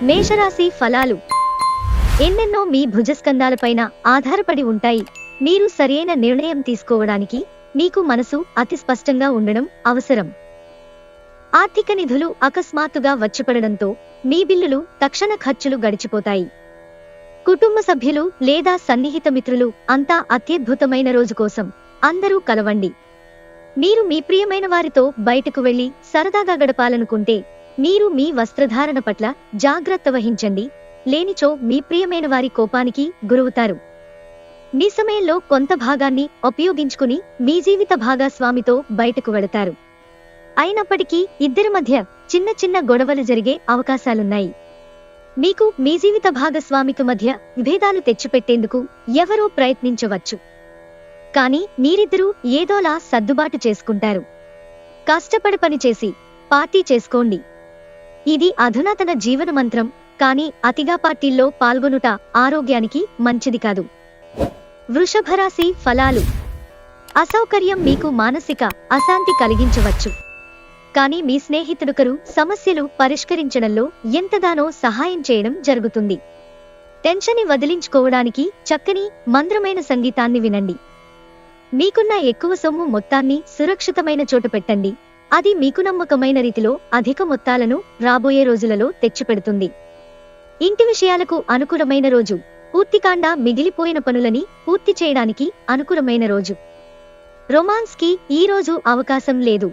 మేషరాశి ఫలాలు. ఎన్నెన్నో మీ భుజస్కంధాలపైన ఆధారపడి ఉంటాయి. మీరు సరైన నిర్ణయం తీసుకోవడానికి మీకు మనసు అతి స్పష్టంగా ఉండడం అవసరం. ఆర్థిక నిధులు అకస్మాత్తుగా వచ్చిపడడంతో మీ బిల్లులు, తక్షణ ఖర్చులు గడిచిపోతాయి. కుటుంబ సభ్యులు లేదా సన్నిహిత మిత్రులు అంతా అత్యద్భుతమైన రోజు కోసం అందరూ కలవండి. మీరు మీ ప్రియమైన వారితో బయటకు వెళ్లి సరదాగా గడపాలనుకుంటే మీరు మీ వస్త్రధారణ పట్ల జాగ్రత్త వహించండి, లేనిచో మీ ప్రియమైన వారి కోపానికి గురవుతారు. మీ సమయంలో కొంత భాగాన్ని ఉపయోగించుకుని మీ జీవిత భాగస్వామితో బయటకు వెళతారు. అయినప్పటికీ ఇద్దరి మధ్య చిన్న చిన్న గొడవలు జరిగే అవకాశాలున్నాయి. మీకు మీ జీవిత భాగస్వామికి మధ్య విభేదాలు తెచ్చిపెట్టేందుకు ఎవరో ప్రయత్నించవచ్చు. కానీ మీరిద్దరూ ఏదోలా సర్దుబాటు చేసుకుంటారు. కష్టపడి పనిచేసి పార్టీ చేసుకోండి. ఇది అధునాతన జీవన మంత్రం. కానీ అతిగా పార్టీల్లో పాల్గొనుట ఆరోగ్యానికి మంచిది కాదు. వృషభరాశి ఫలాలు. అసౌకర్యం మీకు మానసిక అశాంతి కలిగించవచ్చు. కానీ మీ స్నేహితుడొకరు సమస్యలు పరిష్కరించడంలో ఎంతగానో సహాయం చేయడం జరుగుతుంది. టెన్షన్ని వదిలించుకోవడానికి చక్కని మంద్రమైన సంగీతాన్ని వినండి. మీకున్న ఎక్కువ సొమ్ము మొత్తాన్ని సురక్షితమైన చోట పెట్టండి. అది మీకు నమ్మకమైన రీతిలో అధిక మొత్తాలను రాబోయే రోజులలో తెచ్చిపెడుతుంది. ఇంటి విషయాలకు అనుకూలమైన రోజు. పూర్తికాండా మిగిలిపోయిన పనులని పూర్తి చేయడానికి అనుకూలమైన రోజు. రొమాన్స్ కి ఈ రోజు అవకాశం లేదు.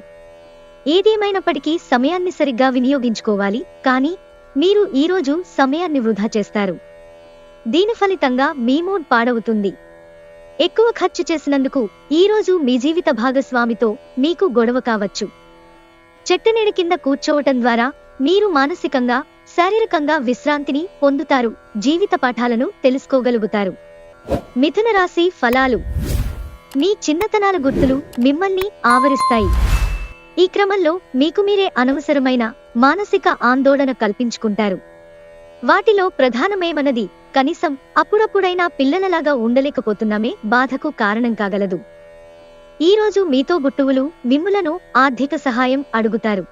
ఏదేమైనప్పటికీ సమయాన్ని సరిగ్గా వినియోగించుకోవాలి. కానీ మీరు ఈరోజు సమయాన్ని వృధా చేస్తారు. దీని ఫలితంగా మీ మూడ్ పాడవుతుంది. ఎక్కువ ఖర్చు చేసినందుకు ఈరోజు మీ జీవిత భాగస్వామితో మీకు గొడవ కావచ్చు. చెట్టునీడ కింద కూర్చోవటం ద్వారా మీరు మానసికంగా, శారీరకంగా విశ్రాంతిని పొందుతారు. జీవిత పాఠాలను తెలుసుకోగలుగుతారు. మిథున రాశి ఫలాలు. మీ చిన్నతనాల గుర్తులు మిమ్మల్ని ఆవరిస్తాయి. ఈ క్రమంలో మీకు మీరే అనవసరమైన మానసిక ఆందోళన కల్పించుకుంటారు. వాటిలో ప్రధానమేమన్నది కనీసం అప్పుడప్పుడైనా పిల్లలలాగా ఉండలేకపోతున్నామే బాధకు కారణం కాగలదు. ఈరోజు మీతో గుట్టువులు మిమ్ములను ఆర్థిక సహాయం అడుగుతారు.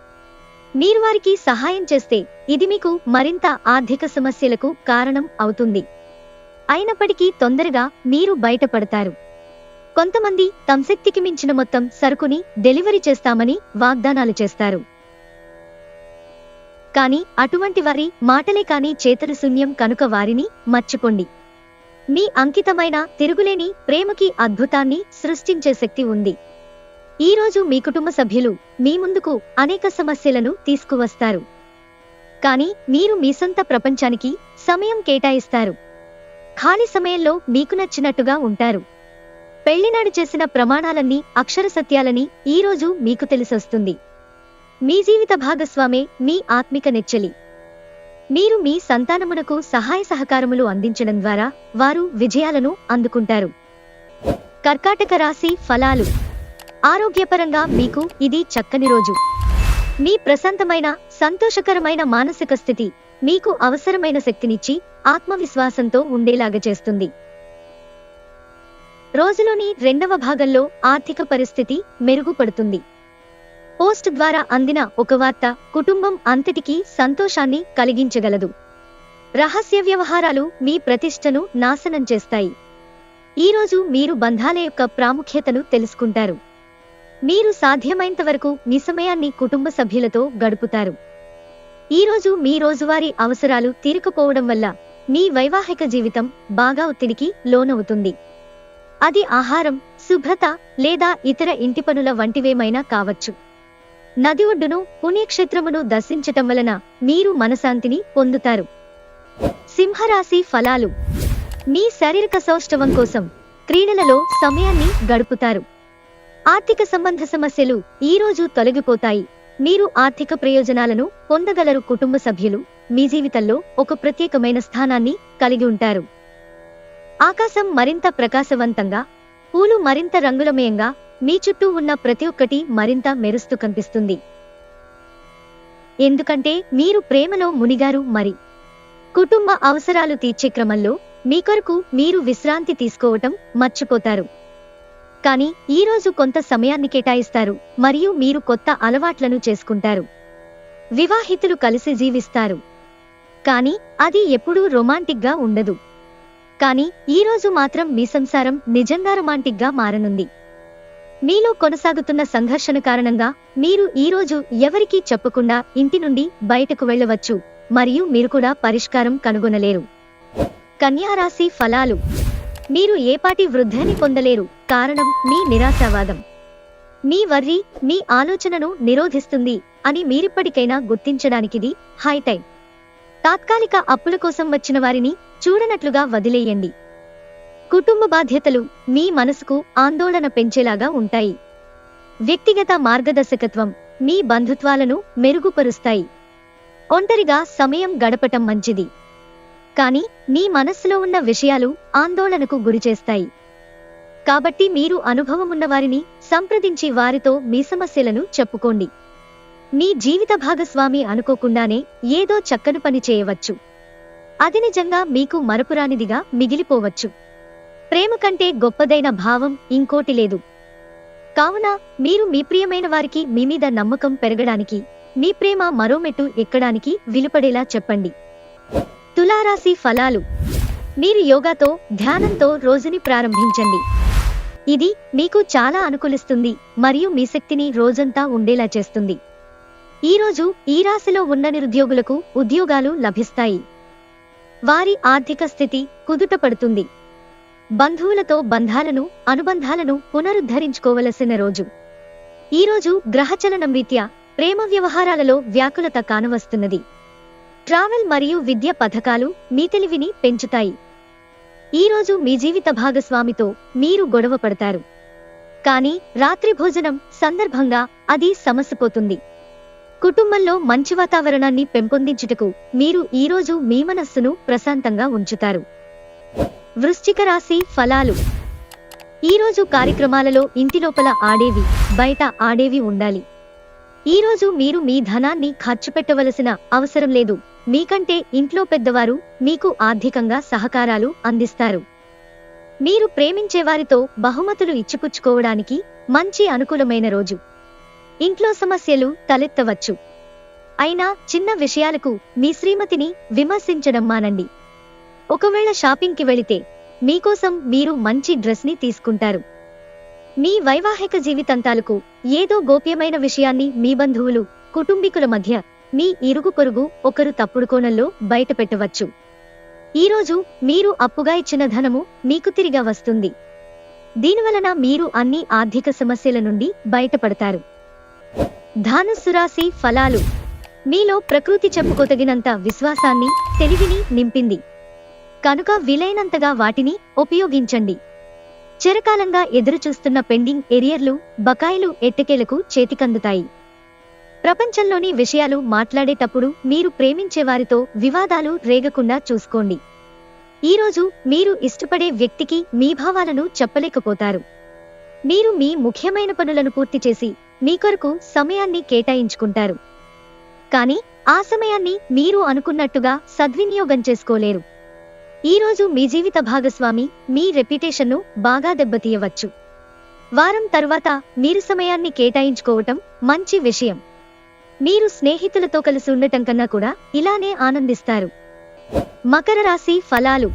మీరు వారికి సహాయం చేస్తే ఇది మీకు మరింత ఆర్థిక సమస్యలకు కారణం అవుతుంది. అయినప్పటికీ తొందరగా మీరు బయటపడతారు. కొంతమంది తమ శక్తికి మించిన మొత్తం సరుకుని డెలివరీ చేస్తామని వాగ్దానాలు చేస్తారు. కానీ అటువంటి వారి మాటలే కానీ చేతలు శూన్యం కనుక వారిని మర్చిపోండి. మీ అంకితమైన తిరుగులేని ప్రేమకి అద్భుతాన్ని సృష్టించే శక్తి ఉంది. ఈరోజు మీ కుటుంబ సభ్యులు మీ ముందుకు అనేక సమస్యలను తీసుకువస్తారు. కానీ మీరు మీ సొంత ప్రపంచానికి సమయం కేటాయిస్తారు. ఖాళీ సమయంలో మీకు నచ్చినట్టుగా ఉంటారు. పెళ్లినాడు చేసిన ప్రమాణాలన్నీ అక్షర సత్యాలని ఈరోజు మీకు తెలిసొస్తుంది. మీ జీవిత భాగస్వామే మీ ఆత్మిక నెచ్చెలి. మీరు మీ సంతానమునకు సహాయ సహకారములు అందించడం ద్వారా వారు విజయాలను అందుకుంటారు. కర్కాటక రాశి ఫలాలు. ఆరోగ్యపరంగా మీకు ఇది చక్కని రోజు. మీ ప్రశాంతమైన, సంతోషకరమైన మానసిక స్థితి మీకు అవసరమైన శక్తినిచ్చి ఆత్మవిశ్వాసంతో ఉండేలాగా చేస్తుంది. రోజులోని రెండవ భాగంలో ఆర్థిక పరిస్థితి మెరుగుపడుతుంది. పోస్ట్ ద్వారా అందిన ఒక వార్త కుటుంబం అంతటికీ సంతోషాన్ని కలిగించగలదు. రహస్య వ్యవహారాలు మీ ప్రతిష్టను నాశనం చేస్తాయి. ఈరోజు మీరు బంధాల యొక్క ప్రాముఖ్యతను తెలుసుకుంటారు. మీరు సాధ్యమైనంతవరకు మీ సమయాన్ని కుటుంబ సభ్యులతో గడుపుతారు. ఈరోజు మీ రోజువారీ అవసరాలు తీరకపోవడం వల్ల మీ వైవాహిక జీవితం బాగా ఒత్తిడికి లోనవుతుంది. అది ఆహారం, శుభ్రత లేదా ఇతర ఇంటి పనుల వంటివేమైనా కావచ్చు. నది ఒడ్డును, పుణ్యక్షేత్రమును దర్శించటం వలన మీరు మనశాంతిని పొందుతారు. సింహరాశి ఫలాలు. మీ శారీరక సౌష్ఠవం కోసం క్రీడలలో సమయాన్ని గడుపుతారు. ఆర్థిక సంబంధ సమస్యలు ఈరోజు తొలగిపోతాయి. మీరు ఆర్థిక ప్రయోజనాలను పొందగలరు. కుటుంబ సభ్యులు మీ జీవితంలో ఒక ప్రత్యేకమైన స్థానాన్ని కలిగి ఉంటారు. ఆకాశం మరింత ప్రకాశవంతంగా, పూలు మరింత రంగులమయంగా, మీ చుట్టూ ఉన్న ప్రతి ఒక్కటి మరింత మెరుస్తూ కనిపిస్తుంది. ఎందుకంటే మీరు ప్రేమలో మునిగారు. మరి కుటుంబ అవసరాలు తీర్చే క్రమంలో మీ కొరకు మీరు విశ్రాంతి తీసుకోవటం మర్చిపోతారు. కానీ ఈరోజు కొంత సమయాన్ని కేటాయిస్తారు మరియు మీరు కొత్త అలవాట్లను చేసుకుంటారు. వివాహితులు కలిసి జీవిస్తారు. కానీ అది ఎప్పుడూ రొమాంటిక్గా ఉండదు. కానీ ఈరోజు మాత్రం మీ సంసారం నిజంగా రొమాంటిక్గా మారనుంది. మీలో కొనసాగుతున్న సంఘర్షణ కారణంగా మీరు ఈరోజు ఎవరికీ చెప్పకుండా ఇంటి నుండి బయటకు వెళ్ళవచ్చు మరియు మీరు కూడా పరిష్కారం కనుగొనలేరు. కన్యా రాశి ఫలాలు. మీరు ఏపాటి వృద్ధిని పొందలేరు. కారణం మీ నిరాశావాదం. మీ వర్రి మీ ఆలోచనను నిరోధిస్తుంది అని మీరిప్పటికైనా గుర్తించడానికిది హై టైం. తాత్కాలిక అప్పుల కోసం వచ్చిన వారిని చూడనట్లుగా వదిలేయండి. కుటుంబ బాధ్యతలు మీ మనసుకు ఆందోళన పెంచేలాగా ఉంటాయి. వ్యక్తిగత మార్గదర్శకత్వం మీ బంధుత్వాలను మెరుగుపరుస్తాయి. ఒంటరిగా సమయం గడపటం మంచిది. కానీ మీ మనస్సులో ఉన్న విషయాలు ఆందోళనకు గురిచేస్తాయి. కాబట్టి మీరు అనుభవమున్న వారిని సంప్రదించి వారితో మీ సమస్యలను చెప్పుకోండి. మీ జీవిత భాగస్వామి అనుకోకుండానే ఏదో చక్కని పని చేయవచ్చు. అది నిజంగా మీకు మరపురానిదిగా మిగిలిపోవచ్చు. ప్రేమ కంటే గొప్పదైన భావం ఇంకోటి లేదు. కావున మీరు మీ ప్రియమైన వారికి మీ మీద నమ్మకం పెరగడానికి, మీ ప్రేమ మరో మెట్టు ఎక్కడానికి విలుపడేలా చెప్పండి. తులారాశి ఫలాలు. మీరు యోగాతో ధ్యానంతో రోజుని ప్రారంభించండి. ఇది మీకు చాలా అనుకూలిస్తుంది మరియు మీ శక్తిని రోజంతా ఉండేలా చేస్తుంది. ఈరోజు ఈ రాశిలో ఉన్న నిరుద్యోగులకు ఉద్యోగాలు లభిస్తాయి. వారి ఆర్థిక స్థితి కుదుటపడుతుంది. బంధువులతో బంధాలను అనుబంధాలను పునరుద్ధరించుకోవలసిన రోజు. ఈరోజు గ్రహచలనం రీత్యా ప్రేమ వ్యవహారాలలో వ్యాకులత కానవస్తున్నది. ట్రావెల్ మరియు విద్య పథకాలు మీ తెలివిని పెంచుతాయి. ఈరోజు మీ జీవిత భాగస్వామితో మీరు గొడవ పడతారు. కానీ రాత్రి భోజనం సందర్భంగా అది సమసిపోతుంది. కుటుంబంలో మంచి వాతావరణాన్ని పెంపొందించుటకు మీరు ఈరోజు మీ మనస్సును ప్రశాంతంగా ఉంచుతారు. వృశ్చిక రాశి ఫలాలు. ఈరోజు కార్యక్రమాలలో ఇంటి లోపల ఆడేవి, బయట ఆడేవి ఉండాలి. ఈరోజు మీరు మీ ధనాన్ని ఖర్చు పెట్టవలసిన అవసరం లేదు. మీకంటే ఇంట్లో పెద్దవారు మీకు ఆర్థికంగా సహకారాలు అందిస్తారు. మీరు ప్రేమించేవారితో బహుమతులు ఇచ్చిపుచ్చుకోవడానికి మంచి అనుకూలమైన రోజు. ఇంట్లో సమస్యలు తలెత్తవచ్చు. అయినా చిన్న విషయాలకు మీ శ్రీమతిని విమర్శించడం మానండి. ఒకవేళ షాపింగ్కి వెళితే మీకోసం మీరు మంచి డ్రెస్ని తీసుకుంటారు. మీ వైవాహిక జీవితాంతాలకు ఏదో గోప్యమైన విషయాన్ని మీ బంధువులు, కుటుంబీకుల మధ్య, మీ ఇరుగు పొరుగు ఒకరు తప్పుడు కోణంలో బయటపెట్టవచ్చు. ఈరోజు మీరు అప్పుగా ఇచ్చిన ధనము మీకు తిరిగి వస్తుంది. దీనివలన మీరు అన్ని ఆర్థిక సమస్యల నుండి బయటపడతారు. ధనుస్సు రాశి ఫలాలు. మీలో ప్రకృతి చెప్పుకోదగినంత విశ్వాసాన్ని, తెలివిని నింపింది. కనుక వీలైనంతగా వాటిని ఉపయోగించండి. చిరకాలంగా ఎదురుచూస్తున్న పెండింగ్ ఎరియర్లు, బకాయిలు ఎట్టకేలకు చేతికందుతాయి. ప్రపంచంలోని విషయాలు మాట్లాడేటప్పుడు మీరు ప్రేమించేవారితో వివాదాలు రేగకుండా చూసుకోండి. ఈరోజు మీరు ఇష్టపడే వ్యక్తికి మీ భావాలను చెప్పలేకపోతారు. మీరు మీ ముఖ్యమైన పనులను పూర్తి చేసి మీ కొరకు సమయాన్ని కేటాయించుకుంటారు. కానీ ఆ సమయాన్ని మీరు అనుకున్నట్టుగా సద్వినియోగం చేసుకోలేరు. ఈరోజు మీ జీవిత భాగస్వామి మీ రెప్యుటేషన్ను బాగా దెబ్బతీయవచ్చు. వారం తరువాత మీరు సమయాన్ని కేటాయించుకోవటం మంచి విషయం. మీరు స్నేహితులతో కలిసి ఉండటం కన్నా కూడా ఇలానే ఆనందిస్తారు. మకర రాశి ఫలాలు.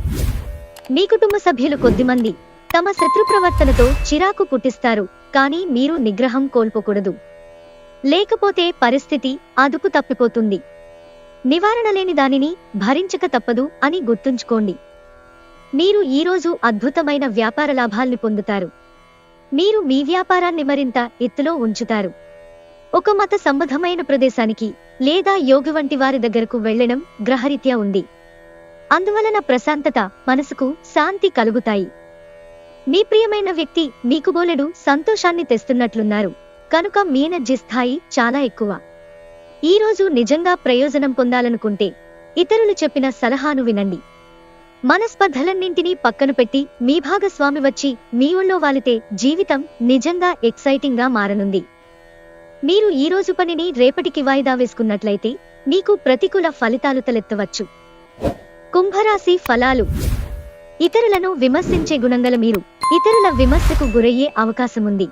మీ కుటుంబ సభ్యులు కొద్దిమంది తమ శత్రు ప్రవర్తనతో చిరాకు పుట్టిస్తారు. కానీ మీరు నిగ్రహం కోల్పోకూడదు. లేకపోతే పరిస్థితి అదుపు తప్పిపోతుంది. నివారణ లేని దానిని భరించక తప్పదు అని గుర్తుంచుకోండి. మీరు ఈరోజు అద్భుతమైన వ్యాపార లాభాల్ని పొందుతారు. మీరు మీ వ్యాపారాన్ని మరింత ఎత్తులో ఉంచుతారు. ఒక మత సంబంధమైన ప్రదేశానికి లేదా యోగి వంటి వారి దగ్గరకు వెళ్లడం గ్రహరీత్యా ఉంది. అందువలన ప్రశాంతత, మనసుకు శాంతి కలుగుతాయి. మీ ప్రియమైన వ్యక్తి మీకు బోలెడు సంతోషాన్ని తెస్తున్నట్లున్నారు. కనుక మీ ఎనర్జీ స్థాయి చాలా ఎక్కువ. ఈరోజు నిజంగా ప్రయోజనం పొందాలనుకుంటే ఇతరులు చెప్పిన సలహాను వినండి. మనస్పర్ధలన్నింటినీ పక్కన పెట్టి మీ భాగస్వామి వచ్చి మీ ఒళ్ళో వాలితే జీవితం నిజంగా ఎక్సైటింగ్ గా మారనుంది. మీరు ఈరోజు పనిని రేపటికి వాయిదా వేసుకున్నట్లయితే మీకు ప్రతికూల ఫలితాలు తలెత్తవచ్చు. కుంభరాశి ఫలాలు. ఇతరులను విమర్శించే గుణంగల మీరు ఇతరుల విమర్శకు గురయ్యే అవకాశముంది.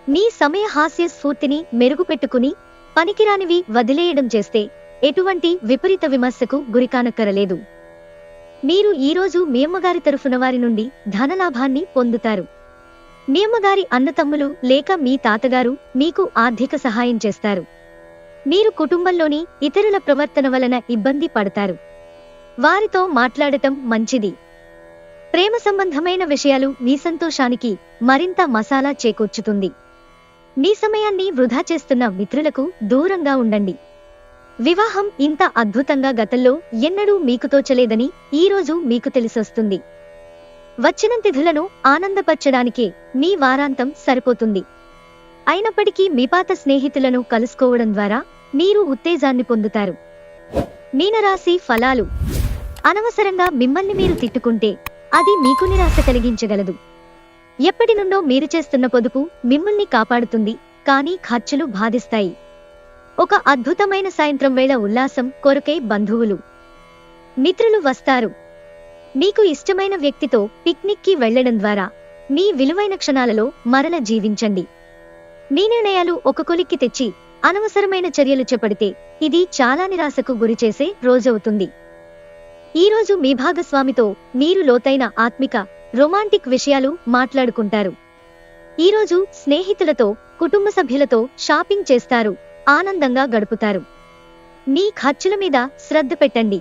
మీ సమయ హాస్య స్ఫూర్తిని మెరుగుపెట్టుకుని పనికిరానివి వదిలేయడం చేస్తే ఎటువంటి విపరీత విమర్శకు గురికానక్కరలేదు. మీరు ఈరోజు మీ అమ్మగారి తరఫున వారి నుండి ధనలాభాన్ని పొందుతారు. మీ అమ్మగారి అన్నతమ్ములు లేక మీ తాతగారు మీకు ఆర్థిక సహాయం చేస్తారు. మీరు కుటుంబంలోని ఇతరుల ప్రవర్తన వలన ఇబ్బంది పడతారు. వారితో మాట్లాడటం మంచిది. ప్రేమ సంబంధమైన విషయాలు మీ సంతోషానికి మరింత మసాలా చేకూర్చుతుంది. మీ సమయాన్ని వృధా చేస్తున్న మిత్రులకు దూరంగా ఉండండి. వివాహం ఇంత అద్భుతంగా గతంలో ఎన్నడూ మీకు తోచలేదని ఈరోజు మీకు తెలిసొస్తుంది. వచ్చిన తిథులను ఆనందపరచడానికే మీ వారాంతం సరిపోతుంది. అయినప్పటికీ మీ పాత స్నేహితులను కలుసుకోవడం ద్వారా మీరు ఉత్తేజాన్ని పొందుతారు. మీనరాశి ఫలాలు. అనవసరంగా మిమ్మల్ని మీరు తిట్టుకుంటే అది మీకు నిరాశ కలిగించగలదు. ఎప్పటి నుండో మీరు చేస్తున్న పొదుపు మిమ్మల్ని కాపాడుతుంది, కానీ ఖర్చులు బాధిస్తాయి. ఒక అద్భుతమైన సాయంత్రం వేళ ఉల్లాసం కొరకై బంధువులు, మిత్రులు వస్తారు. మీకు ఇష్టమైన వ్యక్తితో పిక్నిక్కి వెళ్లడం ద్వారా మీ విలువైన క్షణాలలో మరల జీవించండి. మీ నిర్ణయాలు ఒక కొలిక్కి తెచ్చి అనవసరమైన చర్యలు చేపడితే ఇది చాలా నిరాశకు గురిచేసే రోజవుతుంది. ఈరోజు మీ భాగస్వామితో మీరు లోతైన ఆత్మిక, రొమాంటిక్ విషయాలు మాట్లాడుకుంటారు. ఈరోజు స్నేహితులతో, కుటుంబ సభ్యులతో షాపింగ్ చేస్తారు, ఆనందంగా గడుపుతారు. మీ ఖర్చుల మీద శ్రద్ధ పెట్టండి.